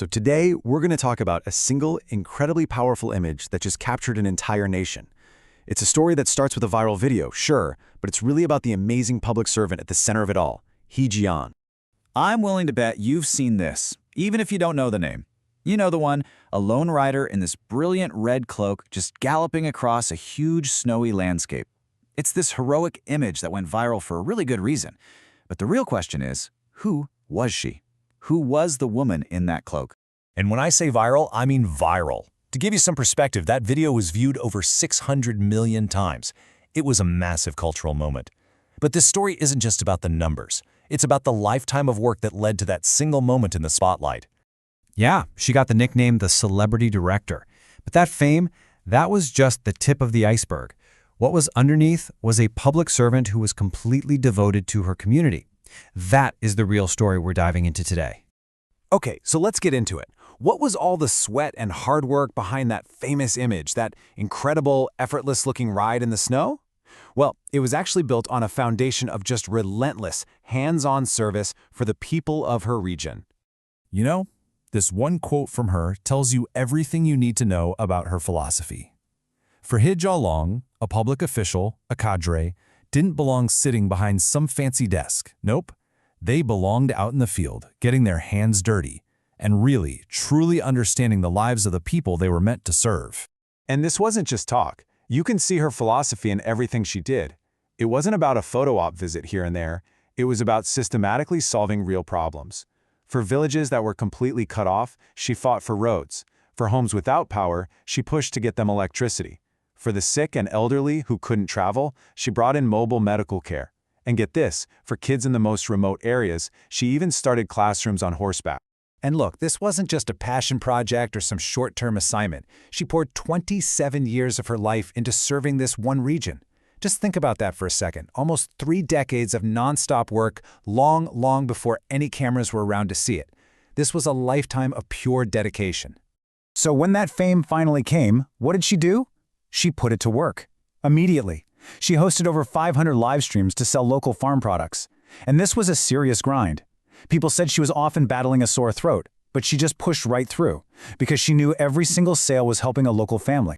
So today, we're going to talk about a single, incredibly powerful image that just captured an entire nation. It's a story that starts with a viral video, sure, but it's really about the amazing public servant at the center of it all, Jiaolong. I'm willing to bet you've seen this, even if you don't know the name. You know the one, a lone rider in this brilliant red cloak just galloping across a huge snowy landscape. It's this heroic image that went viral for a really good reason. But the real question is, who was she? Who was the woman in that cloak? And when I say viral, I mean viral. To give you some perspective, that video was viewed over 600 million times. It was a massive cultural moment. But this story isn't just about the numbers. It's about the lifetime of work that led to that single moment in the spotlight. Yeah, she got the nickname the Celebrity Director. But that fame, that was just the tip of the iceberg. What was underneath was a public servant who was completely devoted to her community. That is the real story we're diving into today. Okay, so let's get into it. What was all the sweat and hard work behind that famous image, that incredible, effortless-looking ride in the snow? Well, it was actually built on a foundation of just relentless, hands-on service for the people of her region. You know, this one quote from her tells you everything you need to know about her philosophy. For Jiaolong, a public official, a cadre, didn't belong sitting behind some fancy desk. Nope. They belonged out in the field, getting their hands dirty, and really, truly understanding the lives of the people they were meant to serve. And this wasn't just talk. You can see her philosophy in everything she did. It wasn't about a photo op visit here and there. It was about systematically solving real problems. For villages that were completely cut off, she fought for roads. For homes without power, she pushed to get them electricity. For the sick and elderly who couldn't travel, she brought in mobile medical care. And get this, for kids in the most remote areas, she even started classrooms on horseback. And look, this wasn't just a passion project or some short-term assignment. She poured 27 years of her life into serving this one region. Just think about that for a second. Almost 3 decades of nonstop work, long before any cameras were around to see it. This was a lifetime of pure dedication. So when that fame finally came, what did she do? She put it to work. Immediately. She hosted over 500 live streams to sell local farm products. And this was a serious grind. People said she was often battling a sore throat, but she just pushed right through, because she knew every single sale was helping a local family.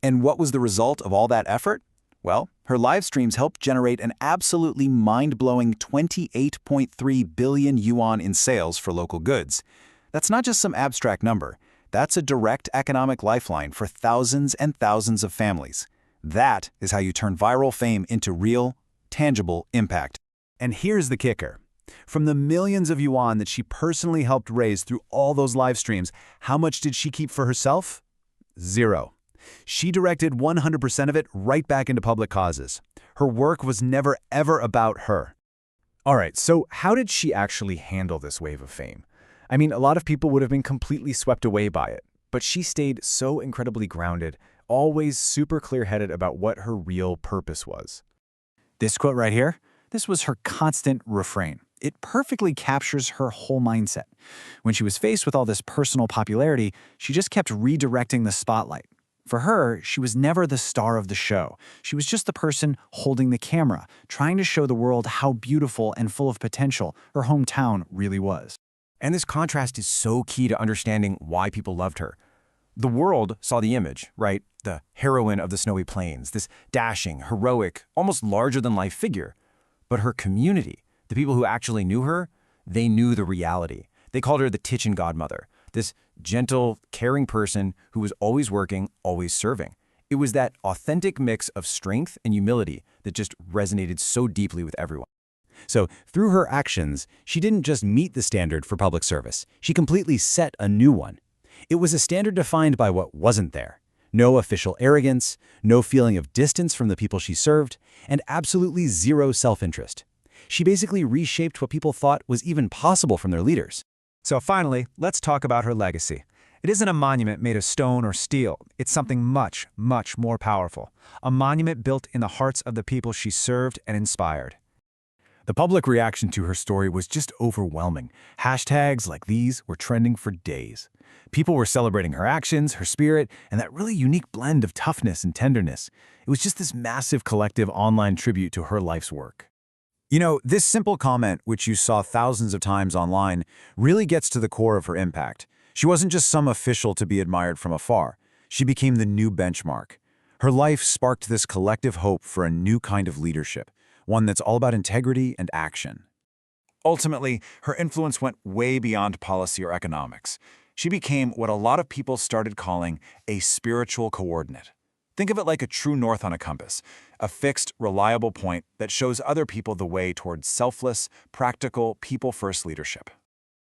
And what was the result of all that effort? Well, her live streams helped generate an absolutely mind-blowing 28.3 billion yuan in sales for local goods. That's not just some abstract number. That's a direct economic lifeline for thousands and thousands of families. That is how you turn viral fame into real, tangible impact. And here's the kicker. From the millions of yuan that she personally helped raise through all those live streams, how much did she keep for herself? 0. She directed 100% of it right back into public causes. Her work was never, ever about her. All right, so how did she actually handle this wave of fame? I mean, a lot of people would have been completely swept away by it, but she stayed so incredibly grounded, always super clear-headed about what her real purpose was. This quote right here, this was her constant refrain. It perfectly captures her whole mindset. When she was faced with all this personal popularity, she just kept redirecting the spotlight. For her, she was never the star of the show. She was just the person holding the camera, trying to show the world how beautiful and full of potential her hometown really was. And this contrast is so key to understanding why people loved her. The world saw the image, right? The heroine of the snowy plains, this dashing, heroic, almost larger-than-life figure. But her community, the people who actually knew her, they knew the reality. They called her the kitchen godmother, this gentle, caring person who was always working, always serving. It was that authentic mix of strength and humility that just resonated so deeply with everyone. So, through her actions, she didn't just meet the standard for public service. She completely set a new one. It was a standard defined by what wasn't there. No official arrogance, no feeling of distance from the people she served, and absolutely zero self-interest. She basically reshaped what people thought was even possible from their leaders. So finally, let's talk about her legacy. It isn't a monument made of stone or steel. It's something much more powerful. A monument built in the hearts of the people she served and inspired. The public reaction to her story was just overwhelming. Hashtags like these were trending for days. People were celebrating her actions, her spirit, and that really unique blend of toughness and tenderness. It was just this massive collective online tribute to her life's work. You know, this simple comment, which you saw thousands of times online, really gets to the core of her impact. She wasn't just some official to be admired from afar. She became the new benchmark. Her life sparked this collective hope for a new kind of leadership, one that's all about integrity and action. Ultimately, her influence went way beyond policy or economics. She became what a lot of people started calling a spiritual coordinate. Think of it like a true north on a compass, a fixed, reliable point that shows other people the way towards selfless, practical, people-first leadership.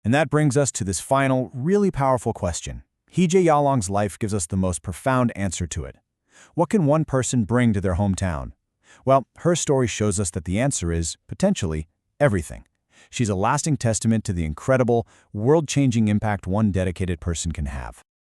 And that brings us to this final, really powerful question. He Jiaolong's life gives us the most profound answer to it. What can one person bring to their hometown? Well, her story shows us that the answer is, potentially, everything. She's a lasting testament to the incredible, world-changing impact one dedicated person can have.